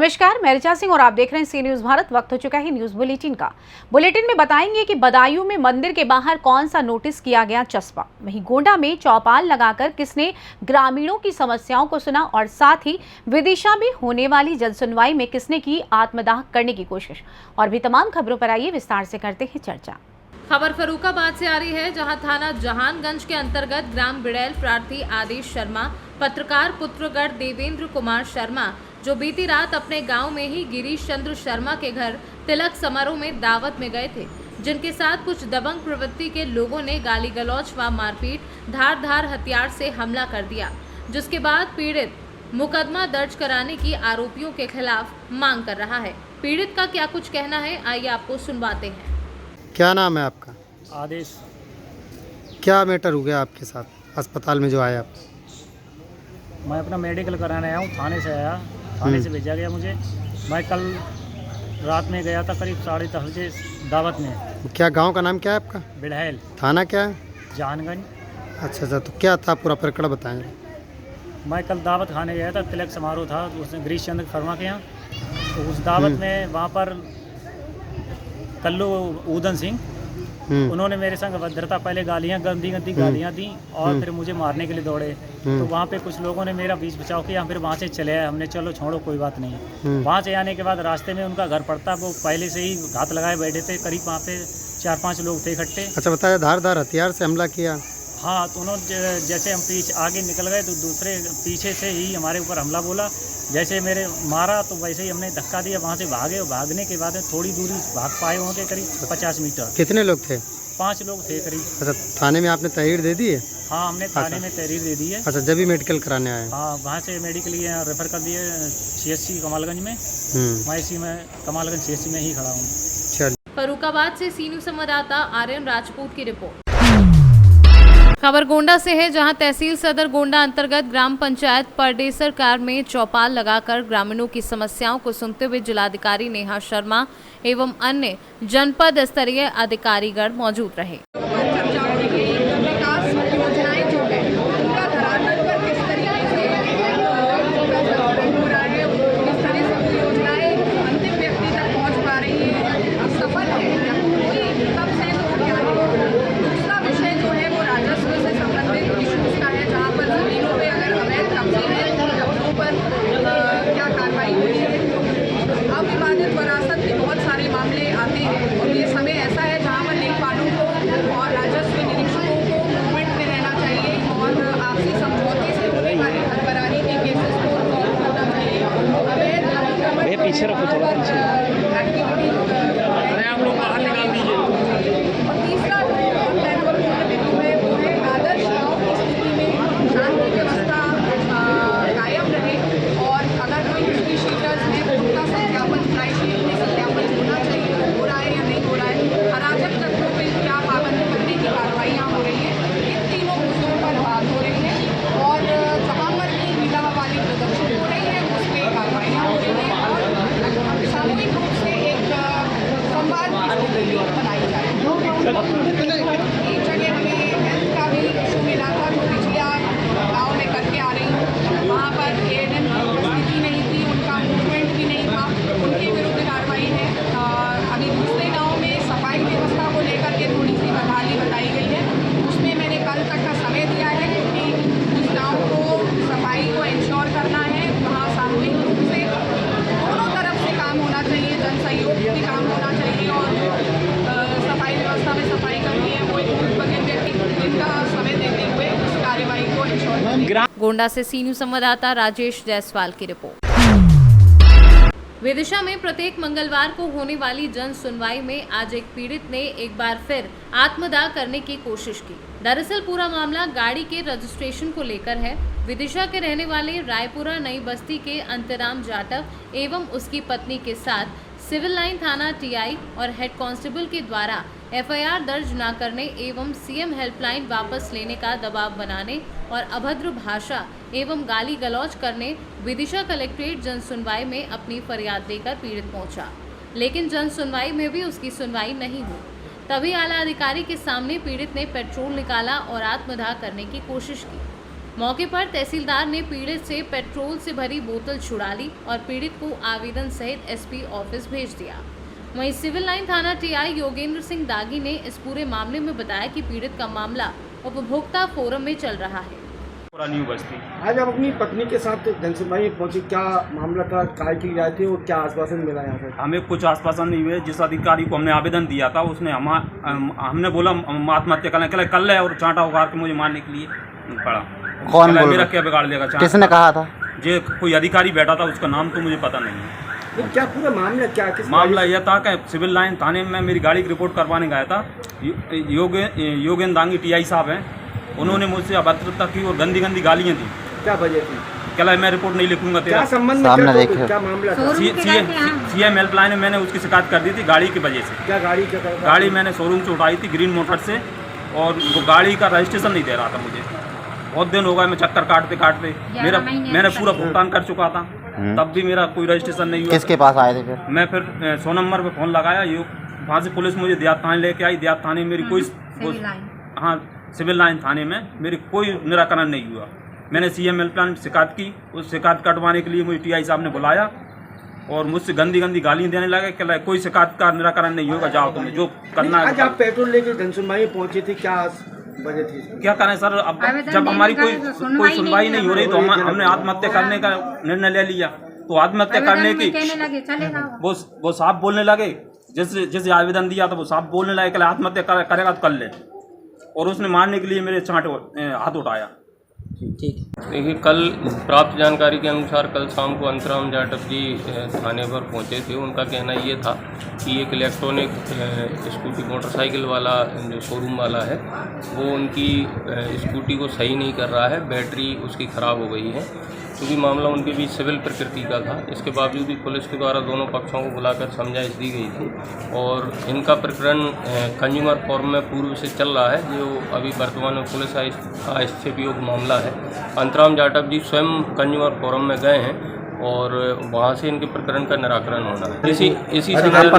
नमस्कार, मैं ऋचा सिंह और आप देख रहे हैं सी न्यूज भारत। वक्त हो चुका है न्यूज बुलेटिन का। बुलेटिन में बताएंगे कि बदायूं में मंदिर के बाहर कौन सा नोटिस किया गया चस्पा, वहीं गोंडा में चौपाल लगाकर किसने ग्रामीणों की समस्याओं को सुना और साथ ही विदिशा में होने वाली जनसुनवाई में किसने की आत्मदाह करने की कोशिश। और भी तमाम खबरों पर आइए विस्तार से करते हैं चर्चा। खबर फर्रुखाबाद से आ रही है, जहां थाना जहानगंज के अंतर्गत ग्राम बिड़ैल प्रार्थी आदेश शर्मा, पत्रकार पुत्रगढ़ देवेंद्र कुमार शर्मा, जो बीती रात अपने गांव में ही गिरीश चंद्र शर्मा के घर तिलक समारोह में दावत में गए थे, जिनके साथ कुछ दबंग प्रवृत्ति के लोगों ने गाली गलौज व मारपीट, धार हथियार से हमला कर दिया, जिसके बाद पीड़ित मुकदमा दर्ज कराने की आरोपियों के खिलाफ मांग कर रहा है। पीड़ित का क्या कुछ कहना है, आइए आपको सुनवाते हैं। क्या नाम है आपका? आदेश। क्या मैटर हो गया आपके साथ अस्पताल में जो आए आप? मैं अपना मेडिकल कराने आया हूँ, थाने से आया, थाने से भेजा गया मुझे। मैं कल रात में गया था करीब 10:30 बजे दावत में। क्या गांव का नाम क्या है आपका? बिड़हैल, थाना क्या है? जहानगंज। अच्छा, तो क्या था पूरा प्रकरण बताएं। मैं कल दावत खाने गया था, तिलक समारोह था उसने गिरीश चंद्र शर्मा के यहाँ। तो उस दावत में वहाँ पर कल्लू ऊधन सिंह, उन्होंने मेरे संग अभद्रता, पहले गालियाँ गंदी गालियाँ दी और फिर मुझे मारने के लिए दौड़े। तो वहाँ पे कुछ लोगों ने मेरा बीच बचाव किया, फिर वहाँ से चले आए। हमने चलो छोड़ो कोई बात नहीं। वहाँ से आने के बाद रास्ते में उनका घर पड़ता, वो पहले से ही घात लगाए बैठे थे, करीब वहाँ पे 4-5 लोग थे इकट्ठे। अच्छा, बताया धार हथियार से हमला किया? हाँ, तो उन्होंने जैसे हम पीछे आगे निकल गए तो दूसरे पीछे से ही हमारे ऊपर हमला बोला। जैसे मेरे मारा तो वैसे ही हमने धक्का दिया, वहाँ से भागे और भागने के बाद थोड़ी दूरी भाग पाए होंगे, करीब 50 मीटर। कितने लोग थे? 5 लोग थे करीब। अच्छा, थाने में आपने तहरीर दे दी है? हाँ, हमने थाने में तहरीर दे दी है। अच्छा, जब भी मेडिकल कराने आए? हाँ, वहाँ से मेडिकल रेफर कर दिए CSC कमालगंज में। मैं इसी में कमालगंज CSC में ही खड़ा हूँ। चलिए। फर्रुखाबाद से सी न्यूज संवाददाता आर्यन राजपूत की रिपोर्ट। खबर गोंडा से है, जहां तहसील सदर गोंडा अंतर्गत ग्राम पंचायत परडेसर कार में चौपाल लगाकर ग्रामीणों की समस्याओं को सुनते हुए जिलाधिकारी नेहा शर्मा एवं अन्य जनपद स्तरीय अधिकारीगण मौजूद रहे। वरासत के बहुत सारे मामले आते हैं और ये समय ऐसा है जहाँ पर लेखपालों को और राजस्व निरीक्षकों को मूवमेंट में रहना चाहिए और आपसी समझौते से होने वाली हरबरारी के केसेस को सॉल्व करना चाहिए। अवैध अतिक्रमण पीछे एक्टिविटी और तीसरा बिंदु है वो है आदर्श गाँव की स्थिति में शांति व्यवस्था कायम रहे और अगर कोई हिस्ट्री शीटर्स हैं उनका सत्यापन सत्यापन होना चाहिए, हो रहा है या नहीं हो रहा है, अराजक तत्वों पर क्या पाबंदी करने की कार्रवाइयाँ हो रही हैं, इन तीनों मुद्दों पर बात हो रही है और जहाँ पर भी महिला वाली प्रदर्शन हो रही है उस पर कार्रवाइयाँ हो रही हैं और सामूहिक रूप से एक संवाद की स्थिति बनाई जाए। एक जगह हमें हेल्थ का भी इशू मिला था, जो पिछले गाँव में करके आ रही हूँ, वहाँ पर ANM की उपस्थिति नहीं थी, उनका मूवमेंट भी नहीं था, उनके विरुद्ध कार्रवाई है। अभी दूसरे गांव में सफाई व्यवस्था को लेकर के थोड़ी सी बदहाली बताई गई है, उसमें मैंने कल तक का समय दिया है क्योंकि उस गांव को सफाई को इंश्योर करना है। वहाँ सामूहिक रूप से दोनों तरफ से काम होना चाहिए, जन सहयोग भी काम होना चाहिए और सफाई व्यवस्था में सफाई करनी है, वो एक बगैर व्यक्ति जिनका समय देते हुए उस कार्यवाही को इंश्योर। गोंडा से सी न्यूज संवाददाता राजेश जायसवाल की रिपोर्ट। विदिशा में प्रत्येक मंगलवार को होने वाली जन सुनवाई में आज एक पीड़ित ने एक बार फिर आत्मदाह करने की कोशिश की। दरअसल पूरा मामला गाड़ी के रजिस्ट्रेशन को लेकर है। विदिशा के रहने वाले रायपुरा नई बस्ती के अंतराम जाटव एवं उसकी पत्नी के साथ सिविल लाइन थाना TI और हेड कांस्टेबल के द्वारा FIR दर्ज न करने एवं CM हेल्पलाइन वापस लेने का दबाव बनाने और अभद्र भाषा एवं गाली गलौज करने विदिशा कलेक्ट्रेट जन सुनवाई में अपनी फरियाद देकर पीड़ित पहुंचा, लेकिन जन सुनवाई में भी उसकी सुनवाई नहीं हुई। तभी आला अधिकारी के सामने पीड़ित ने पेट्रोल निकाला और आत्मदाह करने की कोशिश की। मौके पर तहसीलदार ने पीड़ित से पेट्रोल से भरी बोतल छुड़ा ली और पीड़ित को आवेदन सहित एसपी ऑफिस भेज दिया। वहीं सिविल लाइन थाना टीआई योगेंद्र सिंह दागी ने इस पूरे मामले में बताया कि पीड़ित का मामला उपभोक्ता फोरम में चल रहा है। न्यू बस्ती आज आप अपनी पत्नी के साथ जनसुनवाई में पहुंचे, क्या मामला था, काय की जाए थे और क्या आश्वासन मिला यहाँ से? हमें कुछ आश्वासन नहीं हुए। जिस अधिकारी को हमने आवेदन दिया था उसने हमने बोला आत्महत्या कर ले और चांटा उगाड़ के मुझे मारने के लिए पड़ा। कौन बोल मेरा क्या बिगाड़ लेगा? किसने कहा था? जो कोई अधिकारी बैठा था उसका नाम तो मुझे पता नहीं है। तो क्या पूरा मामला क्या है? मामला यह था कि सिविल लाइन थाने में मेरी गाड़ी की रिपोर्ट करवाने गया था। योगेंद्र दांगी टीआई साहब हैं, उन्होंने मुझसे अभद्रता की और गंदी गंदी गालियाँ दी। क्या वजह थी? कहला मैं रिपोर्ट नहीं लिखूंगा तेरा। क्या संबंध सामने में देखो। क्या मामला था? सीएम हेल्पलाइन में मैंने उसकी शिकायत कर दी थी गाड़ी की वजह से। क्या गाड़ी मैंने शोरूम से उठाई थी ग्रीन मोटर से और वो गाड़ी का रजिस्ट्रेशन नहीं दे रहा था मुझे। बहुत दिन हो गए मैं चक्कर काटते काटते मैंने पूरा भुगतान कर चुका था, तब भी मेरा कोई रजिस्ट्रेशन नहीं हुआ। किसके पास आए थे फिर? मैं फिर 100 नंबर पे फ़ोन लगाया, वहाँ से पुलिस मुझे देहात थाने लेके आई। देहात थाने मेरी कोई सिविल लाइन थाने में मेरी कोई निराकरण नहीं हुआ। मैंने सीएम हेल्पलाइन शिकायत की, उस शिकायत कटवाने के लिए मुझे टीआई साहब ने बुलाया और मुझसे गंदी गंदी गालियाँ देने लगे कि कोई शिकायत का निराकरण नहीं होगा, जाओ तुम्हें जो करना है। आज आप पेट्रोल लेके जनसुनवाई में पहुंचे थे, क्या वजह थी? क्या करें सर, अब जब हमारी कोई सुनवाई नहीं हो रही तो हमने आत्महत्या करने का निर्णय ले लिया। तो आत्महत्या करने की वो साफ बोलने लगे, जैसे आवेदन दिया था वो साफ बोलने लगे कि आत्महत्या करेगा तो कर ले, और उसने मारने के लिए मेरे हाथ उठाया। देखिए, कल प्राप्त जानकारी के अनुसार कल शाम को अंतराम जाटव जी थाने पर पहुंचे थे। उनका कहना ये था कि एक इलेक्ट्रॉनिक स्कूटी मोटरसाइकिल वाला जो शोरूम वाला है वो उनकी स्कूटी को सही नहीं कर रहा है, बैटरी उसकी ख़राब हो गई है। क्योंकि मामला उनके बीच सिविल प्रकृति का था, इसके बावजूद भी पुलिस के द्वारा दोनों पक्षों को बुलाकर समझाइश दी गई थी और इनका प्रकरण कंज्यूमर फोरम में पूर्व से चल रहा है, जो अभी वर्तमान में पुलिस हस्तक्षेप मामला है। अंतराम जाटव जी स्वयं कंज्यूमर फोरम में गए हैं और वहाँ से इनके प्रकरण का निराकरण होना है। इसी संदर्भ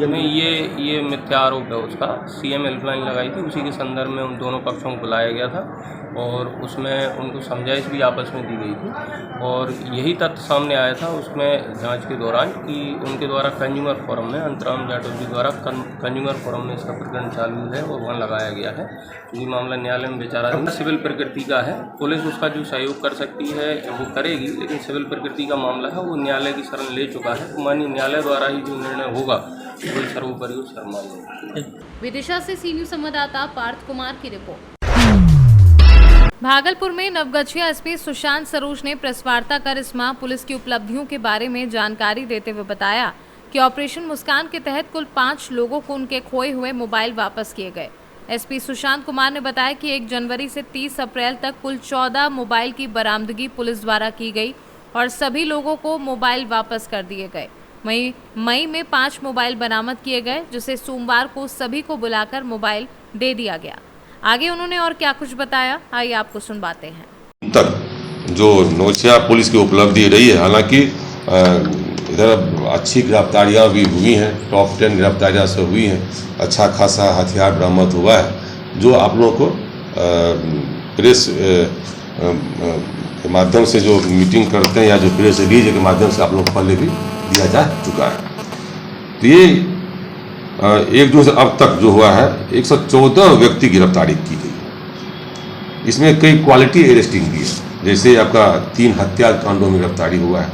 में ये मिथ्या आरोप है उसका। सीएम हेल्पलाइन लगाई थी, उसी के संदर्भ में उन दोनों पक्षों को बुलाया गया था और उसमें उनको समझाइश भी आपस में दी गई थी और यही तथ्य सामने आया था उसमें जांच के दौरान कि उनके द्वारा कंज्यूमर फोरम में अंतराम जाटव जी द्वारा कंज्यूमर फोरम में इसका प्रकरण चालू है और वहाँ लगाया गया है। ये मामला न्यायालय में विचाराधीन सिविल प्रकृति का है। पुलिस उसका जो सहयोग कर सकती है वो करेगी, लेकिन सिविल प्रकृति का मामला है वो न्यायालय की शरण ले चुका है। तो माननीय न्यायालय द्वारा ही जो निर्णय होगा वो सर्वोपरि वो सर्वमान्य। विदिशा से सी न्यूज़ संवाददाता पार्थ कुमार की रिपोर्ट। भागलपुर में नवगछिया एसपी सुशांत सरोज ने प्रेस वार्ता कर इस माह पुलिस की उपलब्धियों के बारे में जानकारी देते हुए बताया कि ऑपरेशन मुस्कान के तहत कुल 5 लोगों को उनके खोए हुए मोबाइल वापस किए गए। एसपी सुशांत कुमार ने बताया कि 1 जनवरी से 30 अप्रैल तक कुल 14 मोबाइल की बरामदगी पुलिस द्वारा की गई और सभी लोगों को मोबाइल वापस कर दिए गए। वहीं मई में 5 मोबाइल बरामद किए गए, जिसे सोमवार को सभी को बुलाकर मोबाइल दे दिया गया। आगे उन्होंने और क्या कुछ बताया, आइए आपको सुनवाते हैं। तक जो नौगछिया पुलिस की उपलब्धि रही है, हालांकि इधर अच्छी गिरफ्तारियां भी हुई हैं, टॉप 10 गिरफ्तारियां से हुई हैं, अच्छा खासा हथियार बरामद हुआ है, जो आप लोगों को प्रेस के माध्यम से जो मीटिंग करते हैं या जो प्रेस रिलीज के माध्यम से आप लोगों को पहले भी दिया जा चुका है। तो ये 1 जून से अब तक जो हुआ है 114 व्यक्ति गिरफ्तारी की गई। इसमें कई क्वालिटी अरेस्टिंग भी है, जैसे आपका 3 हत्या कांडों में गिरफ्तारी हुआ है,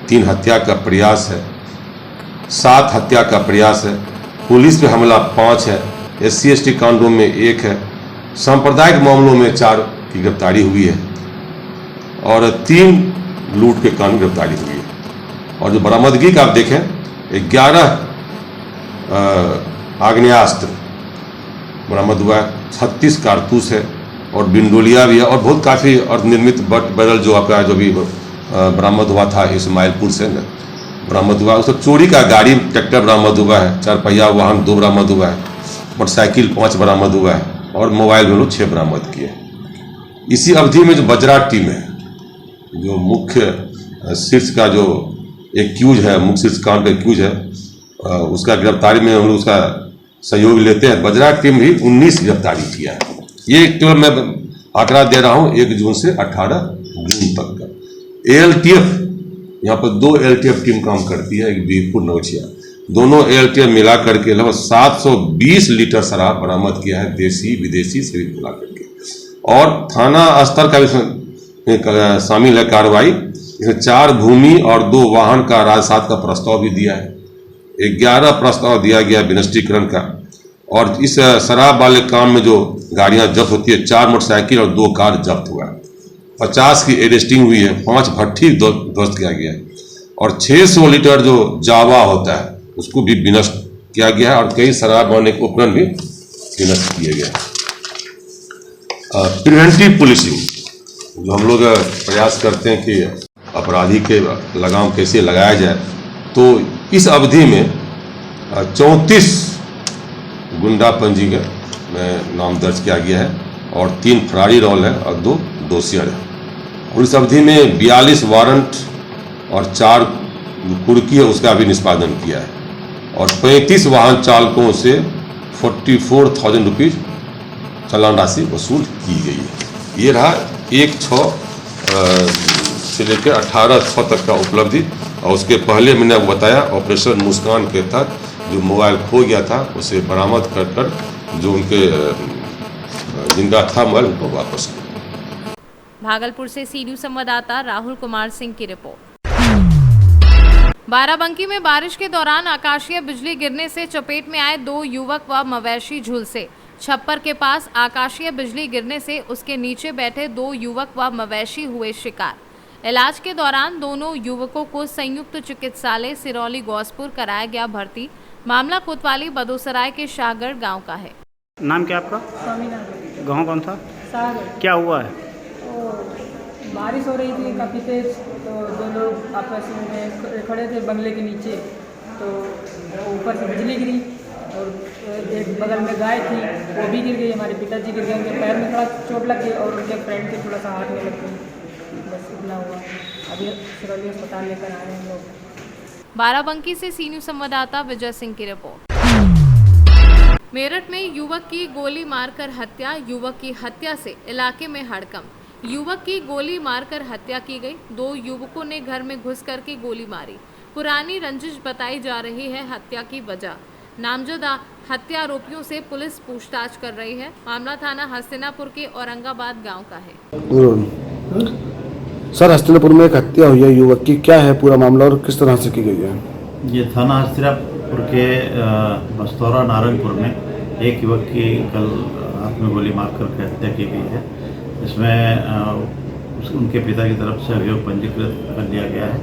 3 हत्या का प्रयास है, 7 हत्या का प्रयास है, पुलिस पे हमला 5 है, SC/ST कांडों में 1 है, सांप्रदायिक मामलों में 4 की गिरफ्तारी हुई है और 3 लूट के कांड गिरफ्तारी हुई है। और जो बरामदगी का आप देखें 11 आग्नेयास्त्र बरामद हुआ है, 36 कारतूस है और बिंडोलिया भी है और बहुत काफ़ी अर्धनिर्मित बट बैरल जो आपका जो भी बरामद हुआ था इस्माइलपुर से बरामद हुआ। उसका चोरी का गाड़ी ट्रैक्टर बरामद हुआ है, 4 पहिया वाहन 2 बरामद हुआ है, मोटरसाइकिल 5 बरामद हुआ है और मोबाइल में लोग 6 बरामद किए। इसी अवधि में जो बजराट टीम है, जो मुख्य शीर्ष का जो एक्यूज है, मुख्य शीर्ष कांड का एक्यूज है, उसका गिरफ्तारी में हम लोग उसका सहयोग लेते हैं। बजराट टीम भी 19 गिरफ्तारी किया है। ये केवल मैं आंकड़ा दे रहा हूँ 1 जून से 18 जून तक का। ALTF यहाँ पर 2 ALTF टीम काम करती है, एक बीरपुर नवछिया, दोनों ALTF मिला करके लगभग 720 लीटर शराब बरामद किया है, देसी विदेशी सभी मिला करके। और थाना स्तर का भी शामिल है कार्रवाई। इसमें 4 भूमि और 2 वाहन का राजसात का प्रस्ताव भी दिया है। 11 प्रस्ताव दिया गया विनिष्टीकरण का। और इस शराब वाले काम में जो गाड़ियां जब्त होती है, 4 मोटरसाइकिल और 2 कार जब्त हुआ है। 50 की एरेस्टिंग हुई है, 5 भट्ठी ध्वस्त किया गया है और 600 लीटर जो जावा होता है उसको भी विनष्ट किया गया है और कई शराब बनाने के उपकरण भी विनष्ट किए गए हैं। प्रिवेंटिव पुलिसिंग जो हम लोग प्रयास करते हैं कि अपराधी के लगाम कैसे लगाया जाए, तो इस अवधि में 34 गुंडा पंजीकृत में नाम दर्ज किया गया है और 3 फरारी रोल है और 2 दोषियां हैं। और इस अवधि में 42 वारंट और 4 कुर्की है उसका भी निष्पादन किया है और 35 वाहन चालकों से 44,000 रुपीज चालान राशि वसूल की गई है। ये रहा 1/6 से लेकर 18/6 तक का उपलब्धि। और उसके पहले मैंने आपको बताया ऑपरेशन मुस्कान के तहत जो मोबाइल खो गया था उसे बरामद कर कर जो उनके जिनका था मोबाइल उनको वापस किया। भागलपुर से सी न्यूज़ संवाददाता राहुल कुमार सिंह की रिपोर्ट। बाराबंकी में बारिश के दौरान आकाशीय बिजली गिरने से चपेट में आए 2 युवक व मवेशी झुलसे। छप्पर के पास आकाशीय बिजली गिरने से उसके नीचे बैठे 2 युवक व मवेशी हुए शिकार। इलाज के दौरान दोनों युवकों को संयुक्त चिकित्सालय सिरौली गौसपुर कराया गया भर्ती। मामला कोतवाली बदोसराय के शाहगढ़ गांव का है। नाम क्या आपका? स्वामीनाथन। गांव कौन था? सागर। क्या हुआ है? तो बारिश हो रही थी काफ़ी तेज, तो 2 लोग आपस में खड़े थे बंगले के नीचे, तो ऊपर से बिजली गिरी और एक बगल में गाय थी वो भी गिर गई। हमारे पिताजी गिर गए, उनके पैर में थोड़ा चोट लग गई और उनके फ्रेंड के थोड़ा सा हाथ में लग गई। बस इतना हुआ। अभी सिरौली अस्पताल लेकर आए हैं लोग। बाराबंकी से सी न्यूज़ संवाददाता विजय सिंह की रिपोर्ट। मेरठ में युवक की गोली मारकर हत्या। युवक की हत्या से इलाके में हड़कंप। युवक की गोली मारकर हत्या की गई। 2 युवकों ने घर में घुस करके गोली मारी। पुरानी रंजिश बताई जा रही है हत्या की वजह। नामजद हत्या आरोपियों से पुलिस पूछताछ कर रही है। मामला थाना हस्तिनापुर के औरंगाबाद गांव का है। सर, हस्तिनापुर में एक हत्या हुई है युवक की, क्या है पूरा मामला और किस तरह से की गई है? ये थाना हस्तिनापुर के बस्तौरा नारंगपुर में एक युवक की कल हाथ में गोली मार करके हत्या की गई है। इसमें उनके पिता की तरफ से अभियोग पंजीकृत कर लिया गया है।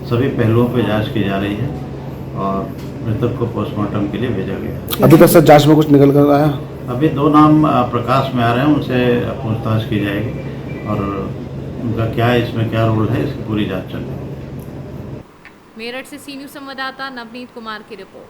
सभी पहलुओं पर जांच की जा रही है और मृतक को पोस्टमार्टम के लिए भेजा गया है। अभी तक सर जांच में कुछ निकल कर आया? अभी 2 नाम प्रकाश में आ रहे हैं, उनसे पूछताछ की जाएगी और उनका क्या है, इसमें क्या रोल है, इसकी पूरी जांच चल रही है। मेरठ से सी न्यूज़ संवाददाता नवनीत कुमार की रिपोर्ट।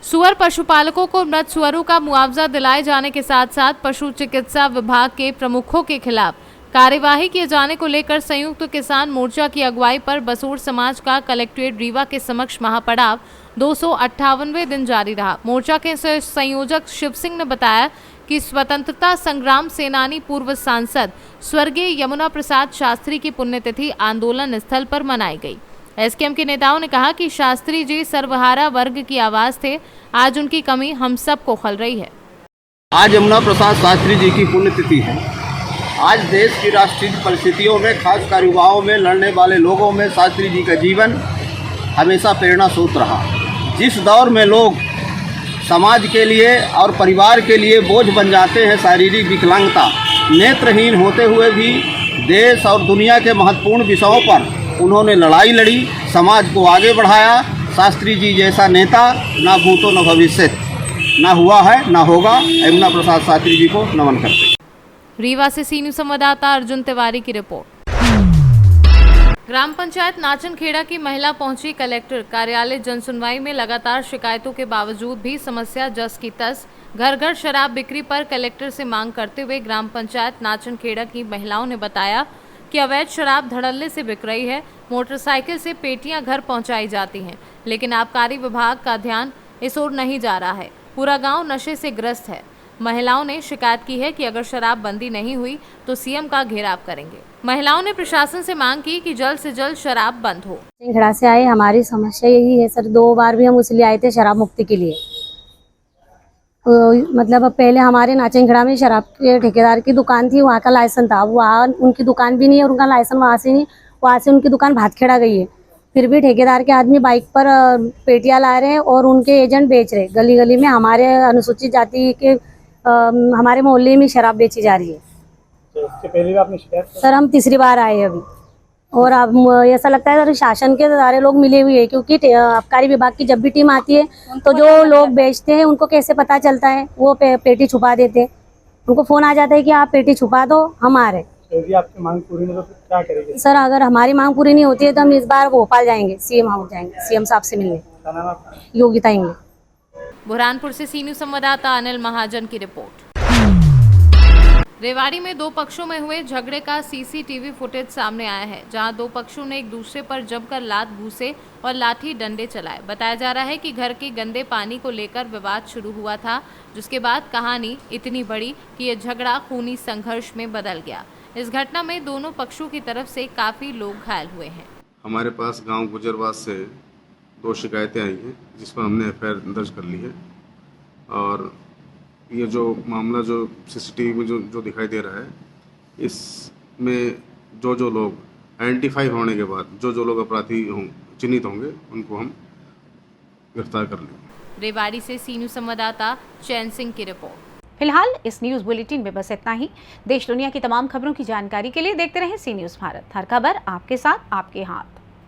सुअर पशुपालकों को मृत सुअरों का मुआवजा दिलाए जाने के साथ साथ पशु चिकित्सा विभाग के प्रमुखों के खिलाफ कार्यवाही किए जाने को लेकर संयुक्त किसान मोर्चा की अगुवाई पर बसोर समाज का कलेक्ट्रेट रीवा के समक्ष महापड़ाव 258वें दिन जारी रहा। मोर्चा के संयोजक शिव सिंह ने बताया कि स्वतंत्रता संग्राम सेनानी पूर्व सांसद स्वर्गीय यमुना प्रसाद शास्त्री की पुण्यतिथि आंदोलन स्थल पर मनाई गई। एसकेएम के नेताओं ने कहा कि शास्त्री जी सर्वहारा वर्ग की आवाज थे। आज उनकी कमी हम सबको खल रही है। आज यमुना प्रसाद शास्त्री जी की पुण्यतिथि है। आज देश की राष्ट्रीय परिस्थितियों में, खासकर युवाओं में, लड़ने वाले लोगों में शास्त्री जी का जीवन हमेशा प्रेरणा स्रोत रहा। जिस दौर में लोग समाज के लिए और परिवार के लिए बोझ बन जाते हैं, शारीरिक विकलांगता, नेत्रहीन होते हुए भी देश और दुनिया के महत्वपूर्ण विषयों पर उन्होंने लड़ाई लड़ी, समाज को आगे बढ़ाया। शास्त्री जी जैसा नेता ना भूतो न भविष्य, ना हुआ है ना होगा। यमुना प्रसाद शास्त्री जी को नमन करते हैं। रीवा से सी न्यूज़ संवाददाता अर्जुन तिवारी की रिपोर्ट। ग्राम पंचायत नाचनखेड़ा की महिला पहुंची कलेक्टर कार्यालय। जनसुनवाई में लगातार शिकायतों के बावजूद भी समस्या जस की तस। घर घर शराब बिक्री पर कलेक्टर से मांग करते हुए ग्राम पंचायत नाचनखेड़ा की महिलाओं ने बताया कि अवैध शराब धड़ल्ले से बिक रही है। मोटरसाइकिल से पेटियां घर पहुंचाई जाती हैं, लेकिन आबकारी विभाग का ध्यान इस ओर नहीं जा रहा है। पूरा गांव नशे से ग्रस्त है। महिलाओं ने शिकायत की है कि अगर शराब बंदी नहीं हुई तो सीएम का घेराव करेंगे। महिलाओं ने प्रशासन से मांग की कि जल्द से जल्द शराब बंद हो। नाचनखेड़ा से आए, हमारी समस्या यही है सर, 2 बार भी हम उसलिए आए थे शराब मुक्ति के लिए। मतलब पहले हमारे नाचनखेड़ा में शराब के ठेकेदार की दुकान थी, वहाँ का लाइसेंस था, वहाँ उनकी दुकान भी नहीं है और उनका लाइसेंस वहाँ से नहीं, वहाँ से उनकी दुकान भातखेड़ा गई है। फिर भी ठेकेदार के आदमी बाइक पर पेटियां ला रहे हैं और उनके एजेंट बेच रहे, गली गली में हमारे अनुसूचित जाति के हमारे मोहल्ले में शराब बेची जा रही है। तो इससे पहले भी आपने शिकायत सर हम तीसरी बार आए अभी, और अब ऐसा लगता है सर शासन के सारे लोग मिले हुए हैं, क्योंकि आबकारी विभाग की जब भी टीम आती है तो जो लोग बेचते हैं उनको कैसे पता चलता है, वो पेटी छुपा देते हैं, उनको फोन आ जाता है कि आप पेटी छुपा दो, हम आ रहे। यदि आपकी मांग पूरी नहीं होती तो क्या करेंगे? सर अगर हमारी मांग पूरी नहीं होती है तो हम इस बार भोपाल जाएंगे, सीएम हाउस जाएंगे, सीएम साहब से मिलने। क्या नाम है आपका? योगिता इंगले। बुरहानपुर से सी न्यूज़ संवाददाता अनिल महाजन की रिपोर्ट। रेवाड़ी में 2 पक्षों में हुए झगड़े का सीसीटीवी फुटेज सामने आया है, जहां 2 पक्षों ने एक दूसरे पर जमकर लात घूसे और लाठी डंडे चलाए। बताया जा रहा है कि घर के गंदे पानी को लेकर विवाद शुरू हुआ था, जिसके बाद कहानी इतनी बड़ी कि यह झगड़ा खूनी संघर्ष में बदल गया। इस घटना में दोनों पक्षों की तरफ से काफी लोग घायल हुए हैं। हमारे पास गांव गुजरवास से 2 शिकायतें आई हैं, जिस पर हमने एफआईआर दर्ज कर ली है। और ये जो मामला जो सीसीटीवी में जो दिखाई दे रहा है, इसमें जो लोग आइडेंटिफाई होने के बाद जो लोग अपराधी चिन्हित होंगे उनको हम गिरफ्तार कर लेंगे। रेवाड़ी से सी न्यूज़ संवाददाता चैन सिंह की रिपोर्ट। फिलहाल इस न्यूज बुलेटिन में बस इतना ही। देश दुनिया की तमाम खबरों की जानकारी के लिए देखते रहें सी न्यूज़ भारत। हर खबर आपके साथ, आपके हाथ।